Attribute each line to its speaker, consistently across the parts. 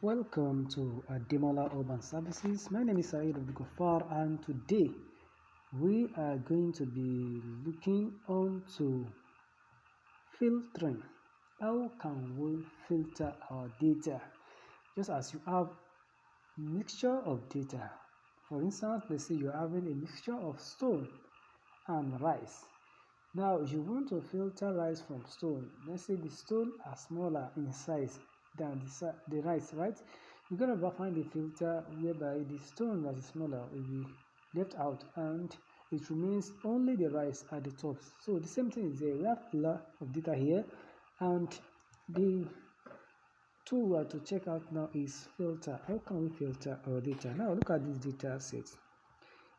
Speaker 1: Welcome to Ademola Urban Services. My name is Saeed Abdulgafar, and today we are going to be looking onto filtering. How can we filter our data? Just as you have mixture of data. For instance, let's say you're having a mixture of stone and rice. Now you want to filter rice from stone. Let's say the stone are smaller in size than the rice, right? You're gonna find a filter whereby the stone that is smaller will be left out and it remains only the rice at the top. So the same thing is there. We have a lot of data here, and the tool we are to check out now is filter. How can we filter our data? Now look at this data set.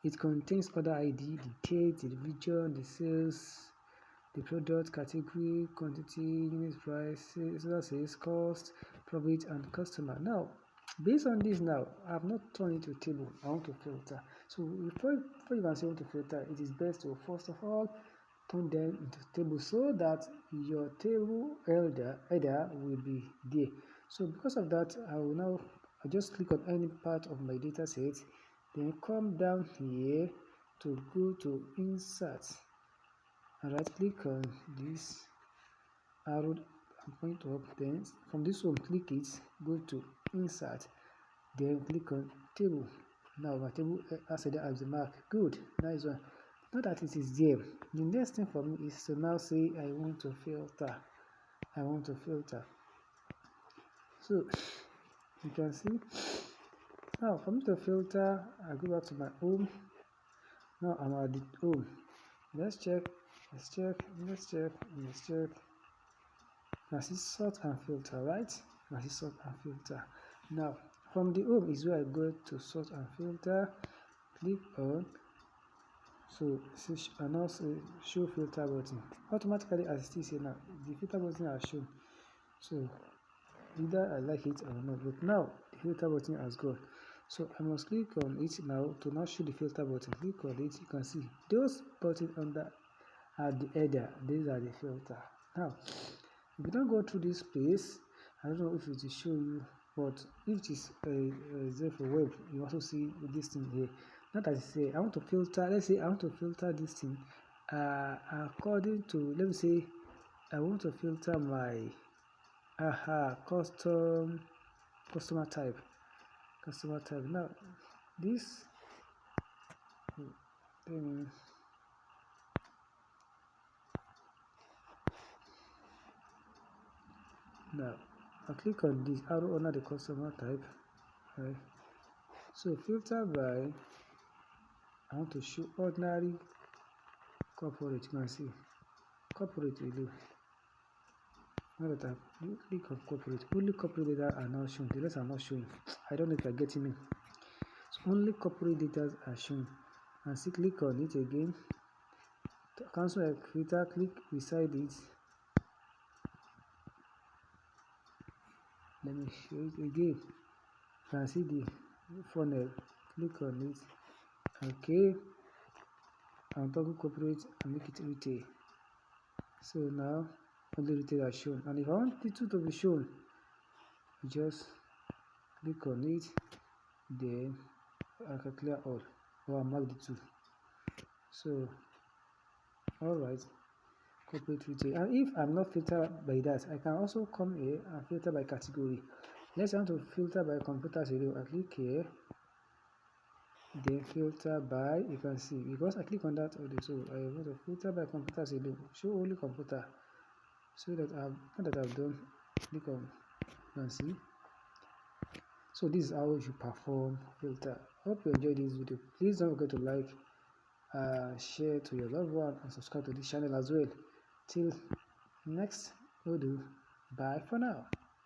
Speaker 1: It contains order ID, the date, the region, the sales, the product category, quantity, unit price, sales cost, profit, and customer. Now, based on this, now I have not turned it to a table. I want to filter. So before you can say want to filter, it is best to first of all turn them into table so that your table header will be there. So because of that, I just click on any part of my data set, then come down here to go to insert and right click on this arrow and point up. Then from this one, click it, go to insert, then click on table. Now my table has the mark. Good, nice one. Now that it is there, the next thing for me is to now say I want to filter. So you can see now for me to filter, I go back to my home. Now I'm at the home. Let's check. I see sort and filter, right? I see sort and filter. Now from the home is where I go to sort and filter. Click on and also show filter button. Automatically, as it is here now, the filter button are shown. So either I like it or not. But now the filter button has gone. So I must click on it now to now show the filter button. Click on it. You can see those buttons under at the header. These are the filter. Now if you don't go through this place, I don't know if it will show you, but if it is there for web, you also see this thing here. Not as I say I want to filter. Let's say I want to filter this thing according to, let me say I want to filter my customer type. Now this now I click on this arrow under the customer type, right? So filter by, I want to show ordinary corporate. You can see corporate will do. Now that I click on corporate, only corporate data are now shown. The rest are not showing. I don't know if you're getting me. So only corporate data are shown. And see, click on it again. To cancel a filter, click beside it. Let me show it again. You can see the funnel. Click on it. Okay. I'm talking corporate and make it retail. So now only retail are shown. And if I want the two to be shown, just click on it. Then I can clear all or mark the two. So alright, corporate retail. And if I'm not filtered by that, I can also come here and filter by category. Let's want to filter by computer serial. I click here, then filter by, you can see because I click on that already, so I want to filter by computer serial, show only computer, so that I've done, click on, you can see. So this is how you perform filter. Hope you enjoyed this video. Please don't forget to like, share to your loved one, and subscribe to this channel as well. Till next video, bye for now.